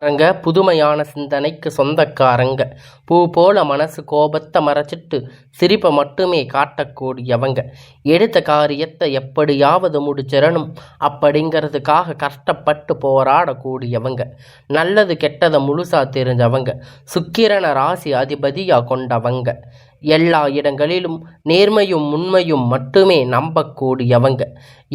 ரங்க புதுமையான சிந்தனைக்கு சொந்தக்காரங்க. பூ போல மனசு கோபத்தை மறைச்சிட்டு சிரிப்பை மட்டுமே காட்டக்கூடியவங்க. எடுத்த காரியத்தை எப்படியாவது முடிச்சிடணும் அப்படிங்கிறதுக்காக கஷ்டப்பட்டு போராடக்கூடியவங்க. நல்லது கெட்டதை முழுசா தெரிஞ்சவங்க. சுக்கிரனை ராசி அதிபதியாக கொண்டவங்க. எல்லா இடங்களிலும் நேர்மையும் உண்மையும் மட்டுமே நம்பக்கூடியவங்க.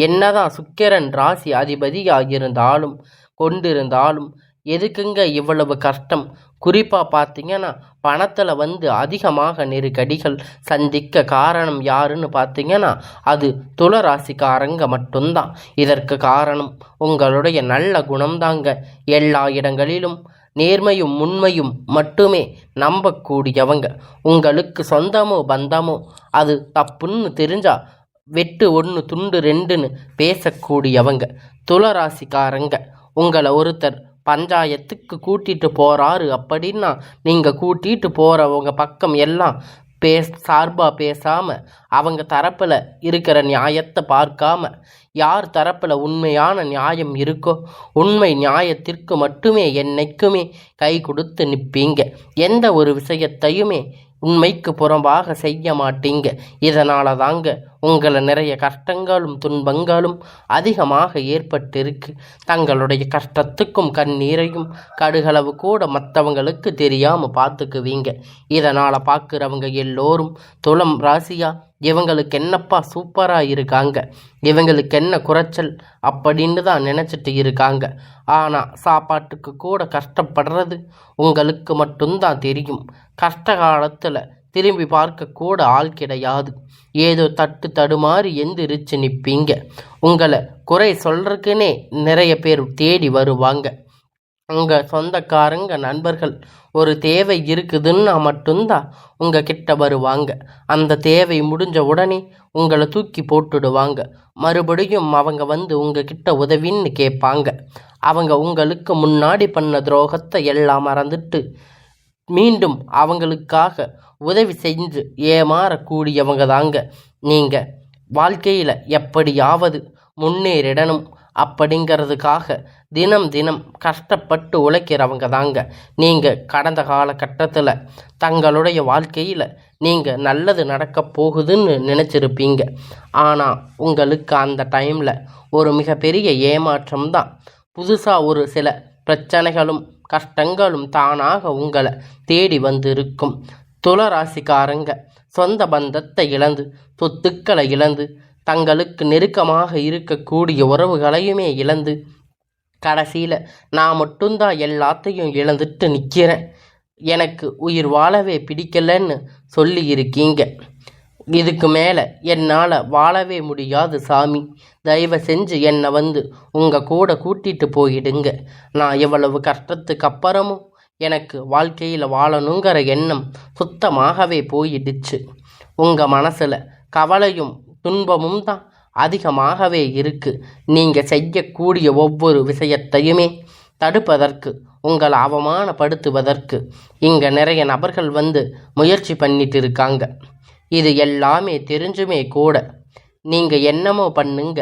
என்னதான் சுக்கிரன் ராசி அதிபதியாக இருந்தாலும் கொண்டிருந்தாலும் எதுக்குங்க இவ்வளவு கஷ்டம்? குறிப்பாக பார்த்தீங்கன்னா பணத்தில் அதிகமாக நெருக்கடிகள் சந்திக்க காரணம் யாருன்னு பார்த்தீங்கன்னா அது துளராசிக்காரங்க மட்டும்தான். இதற்கு காரணம் உங்களுடைய நல்ல குணம்தாங்க. எல்லா இடங்களிலும் நேர்மையும் உண்மையும் மட்டுமே நம்பக்கூடியவங்க. உங்களுக்கு சொந்தமோ பந்தமோ அது தப்புன்னு தெரிஞ்சா வெட்டு ஒன்று துண்டு ரெண்டுன்னு பேசக்கூடியவங்க. துளராசிக்காரங்க. உங்களை ஒருத்தர் பஞ்சாயத்துக்கு கூட்டிகிட்டு போகிறாரு அப்படின்னா நீங்கள் கூட்டிகிட்டு போகிறவங்க பக்கம் எல்லாம் சார்பாக பேசாமல் அவங்க தரப்பில் இருக்கிற நியாயத்தை பார்க்காம யார் தரப்பில் உண்மையான நியாயம் இருக்கோ உண்மை நியாயத்திற்கு மட்டுமே என்னைக்குமே கை கொடுத்து நிற்பீங்க. எந்த ஒரு விஷயத்தையுமே உண்மைக்கு புறம்பாக செய்ய மாட்டீங்க. இதனால தாங்க உங்களை நிறைய கஷ்டங்களும் துன்பங்களும் அதிகமாக ஏற்பட்டிருக்கு. தங்களுடைய கஷ்டத்துக்கும் கண்ணீரையும் கடுகளவு கூட மற்றவங்களுக்கு தெரியாமல் பார்த்துக்குவீங்க. இதனால் பார்க்குறவங்க எல்லோரும் துலம் ராசியா இவங்களுக்கு என்னப்பா சூப்பராக இருக்காங்க, இவங்களுக்கு என்ன குறைச்சல் அப்படின்னு தான் நினச்சிட்டு இருக்காங்க. ஆனால் சாப்பாட்டுக்கு கூட கஷ்டப்படுறது உங்களுக்கு மட்டும்தான் தெரியும். கஷ்ட காலத்தில் திரும்பி பார்க்க கூட ஆள் கிடையாது. ஏதோ தட்டு தடுமாறி எந்திரிச்சு நிற்பீங்க. உங்களை குறை சொல்கிறதுக்குன்னே நிறைய பேர் தேடி வருவாங்க. உங்கள் சொந்தக்காரங்க நண்பர்கள் ஒரு தேவை இருக்குதுன்னா மட்டும்தான் உங்கள் கிட்ட வருவாங்க. அந்த தேவை முடிஞ்ச உடனே உங்களை தூக்கி போட்டுடுவாங்க. மறுபடியும் அவங்க உங்கள் கிட்ட உதவின்னு கேட்பாங்க. அவங்க உங்களுக்கு முன்னாடி பண்ண துரோகத்தை எல்லாம் மறந்துட்டு மீண்டும் அவங்களுக்காக உதவி செஞ்சு ஏமாறக்கூடியவங்க தாங்க. நீங்கள் வாழ்க்கையில் எப்படியாவது முன்னேறிடணும் அப்படிங்கிறதுக்காக தினம் தினம் கஷ்டப்பட்டு உழைக்கிறவங்க தாங்க. நீங்கள் கடந்த காலகட்டத்தில் தங்களுடைய வாழ்க்கையில் நீங்கள் நல்லது நடக்க போகுதுன்னு நினச்சிருப்பீங்க. ஆனால் உங்களுக்கு அந்த டைமில் ஒரு மிகப்பெரிய ஏமாற்றம் தான். புதுசாக ஒரு சில பிரச்சனைகளும் கஷ்டங்களும் தானாக உங்களை தேடி வந்திருக்கும். துளராசிக்காரங்க சொந்த பந்தத்தை இழந்து சொத்துக்களை இழந்து தங்களுக்கு நெருக்கமாக இருக்கக்கூடிய உறவுகளையுமே இழந்து கடைசியில் நான் மட்டும்தான் எல்லாத்தையும் இழந்துட்டு நிற்கிறேன், எனக்கு உயிர் வாழவே பிடிக்கலன்னு சொல்லி இருக்கீங்க. இதுக்கு மேலே என்னால் வாழவே முடியாது சாமி, தயவு செஞ்சு என்னை உங்கள் கூட கூட்டிகிட்டு போயிடுங்க. நான் எவ்வளவு கஷ்டத்துக்கு அப்புறமும் எனக்கு வாழ்க்கையில் வாழணுங்கிற எண்ணம் சுத்தமாகவே போயிடுச்சு. உங்கள் மனசில் கவலையும் துன்பமும் தான் அதிகமாகவே இருக்குது. நீங்கள் செய்யக்கூடிய ஒவ்வொரு விஷயத்தையுமே தடுப்பதற்கு உங்களை அவமானப்படுத்துவதற்கு இங்கே நிறைய நபர்கள் முயற்சி பண்ணிட்டு இருக்காங்க. இது எல்லாமே தெரிஞ்சுமே கூட நீங்கள் என்னமோ பண்ணுங்க,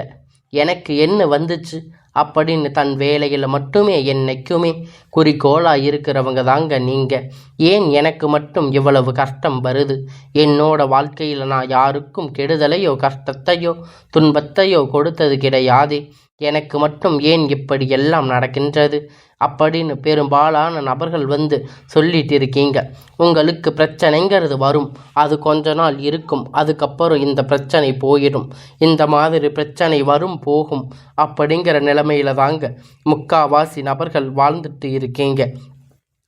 எனக்கு என்ன வந்துச்சு அப்படின்னு தன் வேலையில் மட்டுமே என்னைக்குமே குறிக்கோளாக இருக்கிறவங்க தாங்க நீங்கள். ஏன் எனக்கு மட்டும் இவ்வளவு கஷ்டம் வருது? என்னோட வாழ்க்கையில் நான் யாருக்கும் கெடுதலையோ கஷ்டத்தையோ துன்பத்தையோ கொடுத்தது கிடையாது. எனக்கு மட்டும் ஏன் இப்படி எல்லாம் நடக்கின்றது அப்படின்னு பெரும்பாலான நபர்கள் சொல்லிட்டு இருக்கீங்க. உங்களுக்கு பிரச்சனைங்கிறது வரும், அது கொஞ்ச நாள் இருக்கும், அதுக்கப்புறம் இந்த பிரச்சனை போயிடும். இந்த மாதிரி பிரச்சனை வரும் போகும் அப்படிங்கிற நிலைமையில தாங்க முக்காவாசி நபர்கள் வாழ்ந்துட்டு இருக்கீங்க.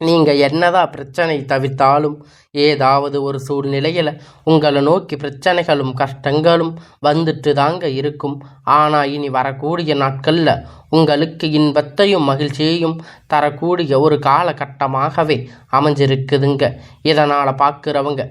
நீங்கள் என்னதான் பிரச்சனை தவிர்த்தாலும் ஏதாவது ஒரு சூழ்நிலையில் உங்களை நோக்கி பிரச்சனைகளும் கஷ்டங்களும் வந்துட்டு தாங்க இருக்கும். ஆனால் இனி வரக்கூடிய நாட்களில் உங்களுக்கு இன்பத்தையும் மகிழ்ச்சியையும் தரக்கூடிய ஒரு காலகட்டமாகவே அமைஞ்சிருக்குதுங்க. இதனால் பார்க்குறவங்க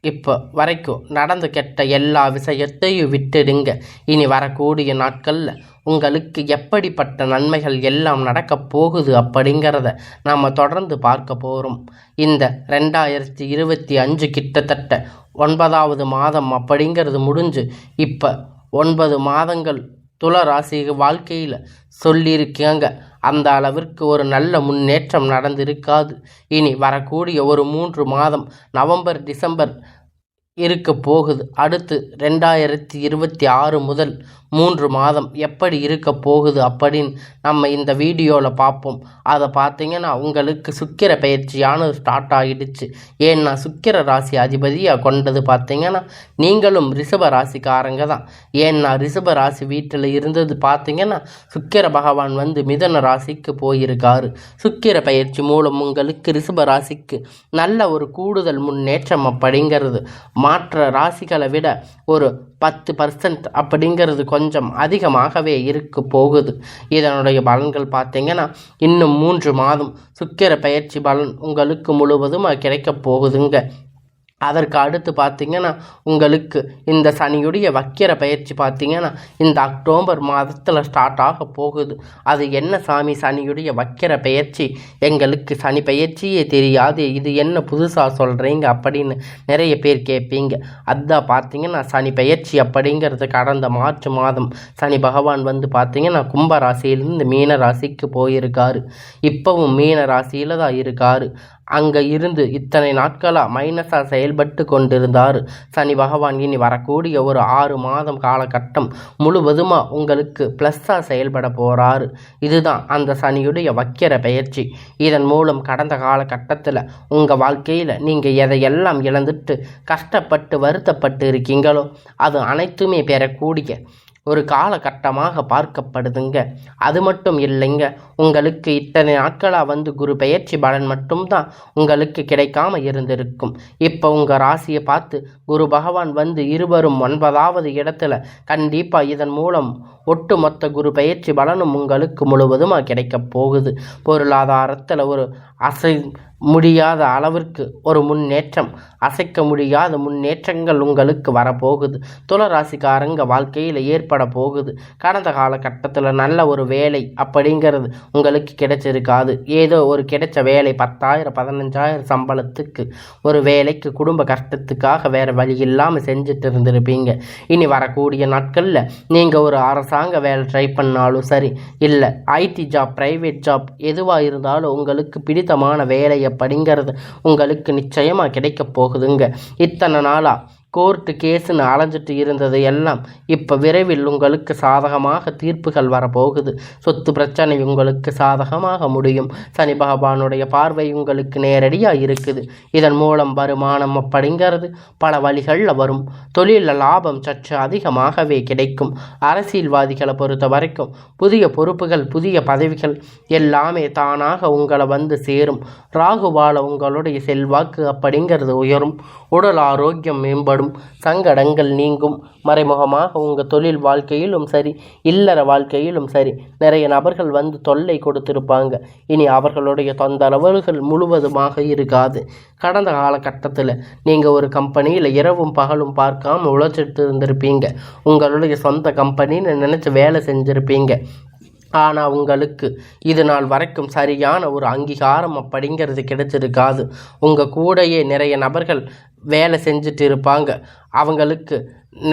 இப்போ வரைக்கும் நடந்து கெட்ட எல்லா விஷயத்தையும் விட்டுடுங்க. இனி வரக்கூடிய நாட்களில் உங்களுக்கு எப்படிப்பட்ட நன்மைகள் எல்லாம் நடக்கப் போகுது அப்படிங்கிறத நாம் தொடர்ந்து பார்க்க போகிறோம். இந்த 2025 கிட்டத்தட்ட 9வது மாதம் அப்படிங்கிறது முடிஞ்சு இப்போ 9 மாதங்கள் துலா ராசி வாழ்க்கையில் சொல்லியிருக்காங்க. அந்த அளவிற்கு ஒரு நல்ல முன்னேற்றம் நடந்திருக்காது. இனி வரக்கூடிய ஒரு 3 மாதம் நவம்பர் டிசம்பர் இருக்க போகுது. அடுத்து 2026 முதல் 3 மாதம் எப்படி இருக்க போகுது அப்படின்னு நம்ம இந்த வீடியோவில் பார்ப்போம். அதை பார்த்தீங்கன்னா உங்களுக்கு சுக்கிர பயிற்சியானது ஸ்டார்ட் ஆகிடுச்சு. ஏன்னா சுக்கிர ராசி அதிபதியாக கொண்டது பார்த்தீங்கன்னா நீங்களும் ரிஷப ராசிக்காரங்க தான். ஏன்னா ரிஷப ராசி வீட்டில் இருந்தது பார்த்தீங்கன்னா சுக்கிர பகவான் வந்து மிதுன ராசிக்கு போயிருக்காரு. சுக்கிர பயிற்சி மூலம் உங்களுக்கு ரிஷப ராசிக்கு நல்ல ஒரு கூடுதல் முன்னேற்றம் அப்படிங்கிறது மற்ற ராசிகளை விட ஒரு 10% அப்படிங்கிறது கொஞ்சம் அதிகமாகவே இருக்க போகுது. இதனுடைய பலன்கள் பார்த்தீங்கன்னா இன்னும் 3 மாதம் சுக்கிர பயிற்சி பலன் உங்களுக்கு முழுவதும் கிடைக்க போகுதுங்க. அதற்கு அடுத்து பார்த்திங்கன்னா உங்களுக்கு இந்த சனியுடைய வக்கிர பயிற்சி பார்த்திங்கன்னா இந்த அக்டோபர் மாதத்தில் ஸ்டார்ட் ஆக போகுது. அது என்ன சாமி சனியுடைய வக்கிர பயிற்சி, எங்களுக்கு சனி பயிற்சியே தெரியாது, இது என்ன புதுசாக சொல்கிறீங்க அப்படின்னு நிறைய பேர் கேட்பீங்க. அதுதான் பார்த்திங்கன்னா சனி பயிற்சி அப்படிங்கிறது கடந்த மார்ச் மாதம் சனி பகவான் வந்து பார்த்திங்கன்னா கும்ப ராசியிலிருந்து மீன ராசிக்கு போயிருக்காரு. இப்போவும் மீன ராசியில் தான் இருக்காரு. அங்கே இருந்து இத்தனை நாட்களாக மைனஸாக செயல்பட்டு கொண்டிருந்தார் சனி பகவான். இனி வரக்கூடிய ஒரு 6 மாதம் காலகட்டம் முழுவதுமாக உங்களுக்கு ப்ளஸ்ஸாக செயல்பட போகிறாரு. இதுதான் அந்த சனியுடைய வக்கிர பயிற்சி. இதன் மூலம் கடந்த காலகட்டத்தில் உங்கள் வாழ்க்கையில் நீங்கள் எதையெல்லாம் இழந்துட்டு கஷ்டப்பட்டு வருத்தப்பட்டு இருக்கீங்களோ அது அனைத்துமே பெறக்கூடிய ஒரு காலகட்டமாக பார்க்கப்படுதுங்க. அது மட்டும் இல்லைங்க, உங்களுக்கு இத்தனை நாட்களாக வந்து குரு பெயர்ச்சி பலன் மட்டும்தான் உங்களுக்கு கிடைக்காம இருந்திருக்கும். இப்போ உங்கள் ராசியை பார்த்து குரு பகவான் வந்து இருவரும் 9வது இடத்துல கண்டிப்பாக இதன் மூலம் ஒட்டுமொத்த குரு பெயர்ச்சி பலனும் உங்களுக்கு முழுவதுமாக கிடைக்க போகுது. பொருளாதாரத்தில் ஒரு முடியாத அளவிற்கு ஒரு முன்னேற்றம், அசைக்க முடியாத முன்னேற்றங்கள் உங்களுக்கு வரப்போகுது. துளராசிக்காரங்க வாழ்க்கையில் ஏற்பட போகுது. கடந்த காலகட்டத்தில் நல்ல ஒரு வேலை அப்படிங்கிறது உங்களுக்கு கிடைச்சிருக்காது. ஏதோ ஒரு கிடைச்ச வேலை 10,000 15,000 சம்பளத்துக்கு ஒரு வேலைக்கு குடும்ப கஷ்டத்துக்காக வேறு வழி இல்லாமல் செஞ்சுட்டு இருந்திருப்பீங்க. இனி வரக்கூடிய நாட்களில் நீங்கள் ஒரு அரசாங்க வேலை ட்ரை பண்ணாலும் சரி, இல்லை ஐடி ஜாப் ப்ரைவேட் ஜாப் எதுவாக இருந்தாலும் உங்களுக்கு பிடித்தமான வேலை அப்படிங்கிறது உங்களுக்கு நிச்சயமாக கிடைக்க போகுதுங்க. இத்தனை நாளாக கோர்ட்டு கேஸுன்னு அலைஞ்சிட்டு இருந்தது எல்லாம் இப்போ விரைவில் உங்களுக்கு சாதகமாக தீர்ப்புகள் வரப்போகுது. சொத்து பிரச்சனை உங்களுக்கு சாதகமாக முடியும். சனி பகவானுடைய பார்வை உங்களுக்கு நேரடியாக இருக்குது. இதன் மூலம் வருமானம் அப்படிங்கிறது பல வழிகளில் வரும். தொழிலில் லாபம் சற்று அதிகமாகவே கிடைக்கும். அரசியல்வாதிகளை பொறுத்த வரைக்கும் புதிய பொறுப்புகள் புதிய பதவிகள் எல்லாமே தானாக உங்களை வந்து சேரும். ராகுவால உங்களுடைய செல்வாக்கு அப்படிங்கிறது உயரும். உடல் ஆரோக்கியம் மேம்படும். சங்கடங்கள் நீங்கும். மறைமுகமாக உங்கள் தொழில் வாழ்க்கையிலும் சரி இல்லற வாழ்க்கையிலும் சரி நிறைய நபர்கள் வந்து தொல்லை கொடுத்திருப்பாங்க. இனி அவர்களுடைய தொந்தரவுகள் முழுவதுமாக இருக்காது. கடந்த காலகட்டத்தில் நீங்கள் ஒரு கம்பெனியில் இரவும் பகலும் பார்க்காம உழைச்சிட்டு இருந்திருப்பீங்க. உங்களுடைய சொந்த கம்பெனின்னு நினச்சி வேலை செஞ்சுருப்பீங்க. ஆனால் உங்களுக்கு இது நாள் வரைக்கும் சரியான ஒரு அங்கீகாரம் அப்படிங்கிறது கிடைச்சிருக்காது. உங்கள் கூடையே நிறைய நபர்கள் வேலை செஞ்சுட்டு இருப்பாங்க. அவங்களுக்கு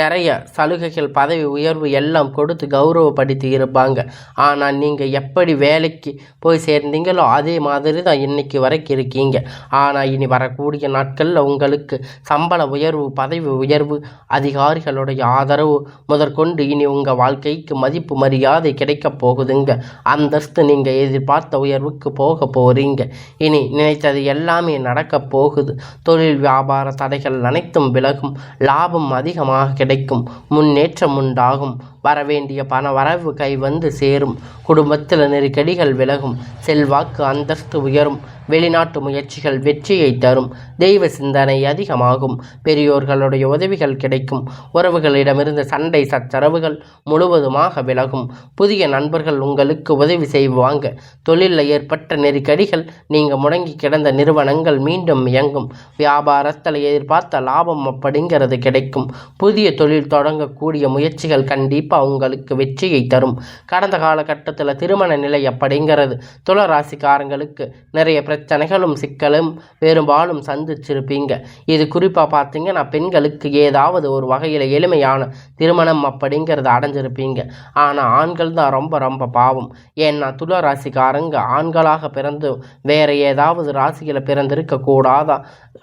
நிறைய சலுகைகள் பதவி உயர்வு எல்லாம் கொடுத்து கௌரவப்படுத்தி இருப்பாங்க. ஆனால் நீங்கள் எப்படி வேலைக்கு போய் சேர்ந்தீங்களோ அதே மாதிரி தான் இன்றைக்கி வரைக்கும் இருக்கீங்க. ஆனால் இனி வரக்கூடிய நாட்களில் உங்களுக்கு சம்பள உயர்வு பதவி உயர்வு அதிகாரிகளுடைய ஆதரவு முதற்கொண்டு இனி உங்கள் வாழ்க்கைக்கு மதிப்பு மரியாதை கிடைக்க போகுதுங்க. அந்தஸ்து நீங்கள் எதிர்பார்த்த உயர்வுக்கு போக போகிறீங்க. இனி நினைத்தது எல்லாமே நடக்க போகுது. தொழில் வியாபார தடைகள் அனைத்தும் விலகும். லாபம் அதிகமாக கிடைக்கும். முன்னேற்றம் உண்டாகும். வரவேண்டிய பண வரவு கை வந்து சேரும். குடும்பத்தில் நெருக்கடிகள் விலகும். செல்வாக்கு அந்தஸ்து உயரும். வெளிநாட்டு முயற்சிகள் வெற்றியை தரும். தெய்வ சிந்தனை அதிகமாகும். பெரியோர்களுடைய உதவிகள் கிடைக்கும். உறவுகளிடமிருந்து சண்டை சச்சரவுகள் முழுவதுமாக விலகும். புதிய நண்பர்கள் உங்களுக்கு உதவி செய்வாங்க. தொழிலில் ஏற்பட்ட நெருக்கடிகள் நீங்கள் முடங்கி கிடந்த நிறுவனங்கள் மீண்டும் இயங்கும். வியாபாரத்தில் எதிர்பார்த்த லாபம் அப்படிங்கிறது கிடைக்கும். புதிய தொழில் தொடங்கக்கூடிய முயற்சிகள் கண்டிப்பாக கண்டிப்பாக உங்களுக்கு வெற்றியை தரும். கடந்த காலகட்டத்தில் திருமண நிலை அப்படிங்கிறது துளாராசிக்காரங்களுக்கு நிறைய பிரச்சனைகளும் சிக்கலும் பெரும்பாலும் சந்திச்சிருப்பீங்க. இது குறிப்பாக பார்த்தீங்கன்னா பெண்களுக்கு ஏதாவது ஒரு வகையில் எளிமையான திருமணம் அப்படிங்கிறது அடைஞ்சிருப்பீங்க. ஆனால் ஆண்கள் தான் ரொம்ப ரொம்ப பாவம். ஏன்னா துளாராசிக்காரங்க ஆண்களாக பிறந்து வேற ஏதாவது ராசியில் பிறந்திருக்க கூடாதா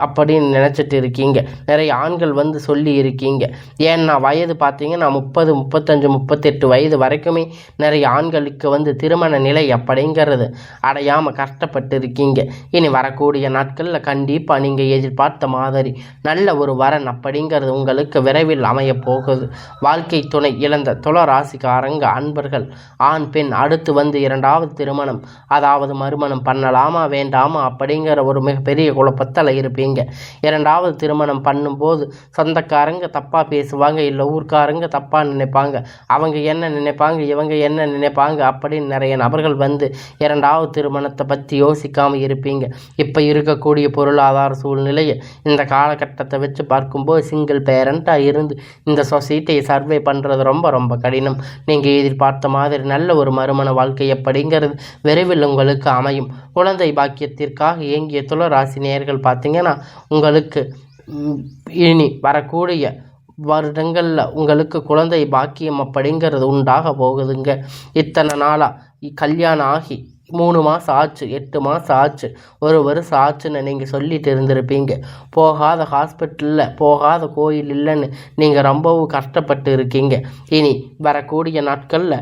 அப்படின்னு நினச்சிட்டு இருக்கீங்க. நிறைய ஆண்கள் சொல்லி இருக்கீங்க. ஏன்னா வயது பார்த்தீங்கன்னா 30, 35, 38 வயது வரைக்குமே நிறைய ஆண்களுக்கு திருமண நிலை அப்படிங்கிறது அடையாமல் கஷ்டப்பட்டு இருக்கீங்க. இனி வரக்கூடிய நாட்களில் கண்டிப்பாக நீங்கள் எதிர்பார்த்த மாதிரி நல்ல ஒரு வரன் அப்படிங்கிறது உங்களுக்கு விரைவில் அமைய போகுது. வாழ்க்கை துணை இழந்த துளாராசிக்காரங்க அன்பர்கள் ஆண் பெண் அடுத்து இரண்டாவது திருமணம் அதாவது மறுமணம் பண்ணலாமா வேண்டாமா அப்படிங்கிற ஒரு மிகப்பெரிய குழப்பத்தில் இருப்பீங்க. இரண்டாவது திருமணம் பண்ணும்போது சொந்தக்காரங்க தப்பாக பேசுவாங்க, இல்லை ஊர்க்காரங்க தப்பாக நினைப்பாங்க, அவங்க என்ன நினைப்பாங்க இவங்க என்ன நினைப்பாங்க அப்படின்னு நிறைய நபர்கள் இரண்டாவது திருமணத்தை பற்றி யோசிக்காமல் இருப்பீங்க. இப்போ இருக்கக்கூடிய பொருளாதார சூழ்நிலையை இந்த காலகட்டத்தை வச்சு பார்க்கும்போது சிங்கிள் பேரண்ட்டாக இருந்து இந்த சொசைட்டியை சர்வே பண்ணுறது ரொம்ப ரொம்ப கடினம். நீங்கள் எதிர்பார்த்த மாதிரி நல்ல ஒரு மறுமண வாழ்க்கை அப்படிங்கிறது விரைவில் உங்களுக்கு அமையும். குழந்தை பாக்கியத்திற்காக இயங்கிய துளாராசி நேயர்கள் பார்த்தீங்கன்னா உங்களுக்கு இனி வரக்கூடிய வருடங்களில் உங்களுக்கு குழந்தை பாக்கியம் அப்படிங்கிறது உண்டாக போகுதுங்க. இத்தனை நாளாக கல்யாணம் ஆகி 3 மாதம் ஆச்சு, 8 மாதம் ஆச்சு, 1 வருஷம் ஆச்சுன்னு நீங்கள் சொல்லிட்டு இருந்திருப்பீங்க. போகாத ஹாஸ்பிட்டலில் போகாத கோயில் இல்லைன்னு நீங்கள் ரொம்பவும் கஷ்டப்பட்டு இருக்கீங்க. இனி வரக்கூடிய நாட்களில்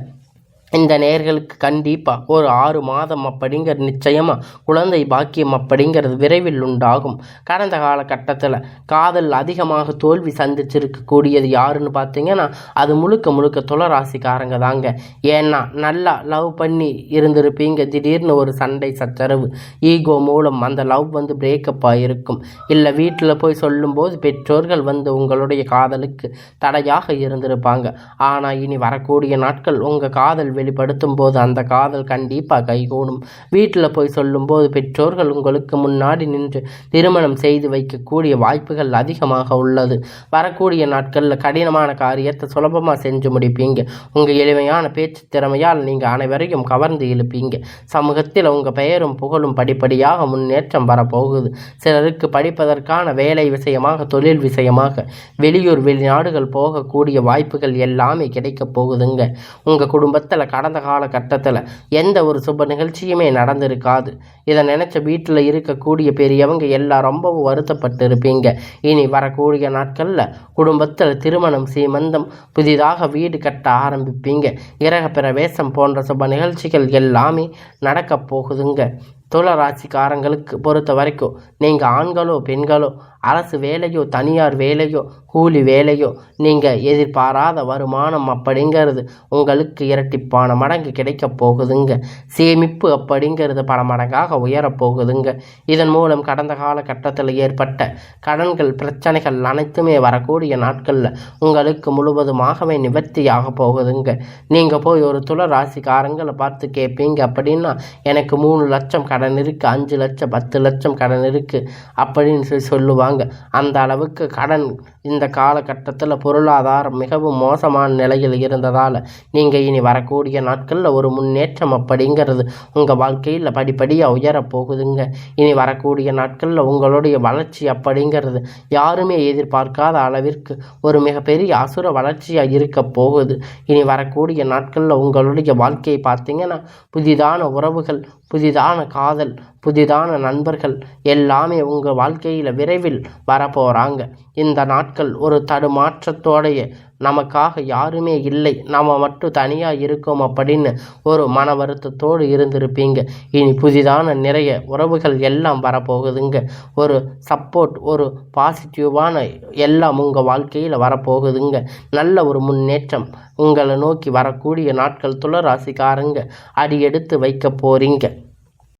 இந்த நேயர்களுக்கு கண்டிப்பாக ஒரு 6 மாதம் அப்படிங்கிறது நிச்சயமாக குழந்தை பாக்கியம் அப்படிங்கிறது விரைவில் உண்டாகும். கடந்த காலகட்டத்தில் காதல் அதிகமாக தோல்வி சந்திச்சிருக்கக்கூடியது யாருன்னு பார்த்தீங்கன்னா அது முழுக்க துளாராசிக்காரங்க தாங்க. ஏன்னா நல்லா லவ் பண்ணி இருந்திருப்பீங்க. திடீர்னு ஒரு சண்டை சச்சரவு ஈகோ மூலம் அந்த லவ் பிரேக்கப் ஆகிருக்கும். இல்லை வீட்டில் போய் சொல்லும்போது பெற்றோர்கள் உங்களுடைய காதலுக்கு தடையாக இருந்திருப்பாங்க. ஆனால் இனி வரக்கூடிய நாட்கள் உங்கள் காதல் வெளிப்படுத்தும் போது அந்த காதல் கண்டிப்பாக கைகூடும். வீட்டில் போய் சொல்லும்போது பெற்றோர்கள் உங்களுக்கு முன்னாடி நின்று திருமணம் செய்து வைக்கக்கூடிய வாய்ப்புகள் அதிகமாக உள்ளது. வரக்கூடிய நாட்களில் கடினமான காரியத்தை சுலபமாக செஞ்சு முடிப்பீங்க. உங்கள் எளிமையான பேச்சு திறமையால் நீங்கள் அனைவரையும் கவர்ந்து இழுப்பீங்க. சமூகத்தில் உங்கள் பெயரும் புகழும் படிப்படியாக முன்னேற்றம் வரப்போகுது. சிலருக்கு படிப்பதற்கான வேலை விஷயமாக தொழில் விஷயமாக வெளியூர் வெளிநாடுகள் போகக்கூடிய வாய்ப்புகள் எல்லாமே கிடைக்க போகுதுங்க. உங்கள் குடும்பத்தில் கடந்த காலகட்டத்தில் எந்த ஒரு சுப நிகழ்ச்சியுமே நடந்திருக்காது. இதை நினச்ச வீட்டில் இருக்கக்கூடிய பெரியவங்க எல்லாம் ரொம்பவும் வருத்தப்பட்டு இருப்பீங்க. இனி வரக்கூடிய நாட்களில் குடும்பத்தில் திருமணம் சீமந்தம் புதிதாக வீடு கட்ட ஆரம்பிப்பீங்க. கிரக பிரவேசம் போன்ற சுப நிகழ்ச்சிகள் எல்லாமே நடக்க போகுதுங்க. துளாராசிக்காரங்களுக்கு பொறுத்த வரைக்கும் நீங்கள் ஆண்களோ பெண்களோ அரசு வேலையோ தனியார் வேலையோ கூலி வேலையோ நீங்கள் எதிர்பாராத வருமானம் அப்படிங்கிறது உங்களுக்கு இரட்டிப்பான மடங்கு கிடைக்க போகுதுங்க. சேமிப்பு அப்படிங்கிறது பல மடங்காக உயரப்போகுதுங்க. இதன் மூலம் கடந்த காலகட்டத்தில் ஏற்பட்ட கடன்கள் பிரச்சனைகள் அனைத்துமே வரக்கூடிய நாட்களில் உங்களுக்கு முழுவதுமாகவே நிவர்த்தியாக போகுதுங்க. நீங்கள் போய் ஒரு துளாராசிக்காரங்களை பார்த்து கேட்பீங்க அப்படின்னா எனக்கு 3 லட்சம் கடன் இருக்குது, 5 லட்சம் 10 லட்சம் கடன் இருக்குது அப்படின்னு சொல்லுவாங்க. அந்த அளவுக்கு கடன் இந்த காலகட்டத்தில் பொருளாதாரம் மிகவும் மோசமான நிலையில் இருந்ததால் நீங்கள் இனி வரக்கூடிய நாட்களில் ஒரு முன்னேற்றம் அப்படிங்கிறது உங்கள் வாழ்க்கையில் படிப்படியாக உயரப்போகுதுங்க. இனி வரக்கூடிய நாட்களில் உங்களுடைய வளர்ச்சி அப்படிங்கிறது யாருமே எதிர்பார்க்காத அளவிற்கு ஒரு மிகப்பெரிய அசுர வளர்ச்சியாக இருக்க போகுது. இனி வரக்கூடிய நாட்களில் உங்களுடைய வாழ்க்கையை பார்த்தீங்கன்னா புதிதான உறவுகள், புதிதான காதல், புதிதான நண்பர்கள் எல்லாமே உங்கள் வாழ்க்கையில் விரைவில் வரப்போகிறாங்க. இந்த நாட்கள் ஒரு தடுமாற்றத்தோடைய நமக்காக யாருமே இல்லை, நம்ம மட்டும் தனியாக இருக்கோம் அப்படின்னு ஒரு மன வருத்தத்தோடு இருந்திருப்பீங்க. இனி புதிதான நிறைய உறவுகள் எல்லாம் வரப்போகுதுங்க. ஒரு சப்போர்ட், ஒரு பாசிட்டிவான எல்லாம் உங்கள் வாழ்க்கையில் வரப்போகுதுங்க. நல்ல ஒரு முன்னேற்றம் உங்களை நோக்கி வரக்கூடிய நாட்கள் துளாராசிக்காரங்க அடி எடுத்து வைக்க போகிறீங்க.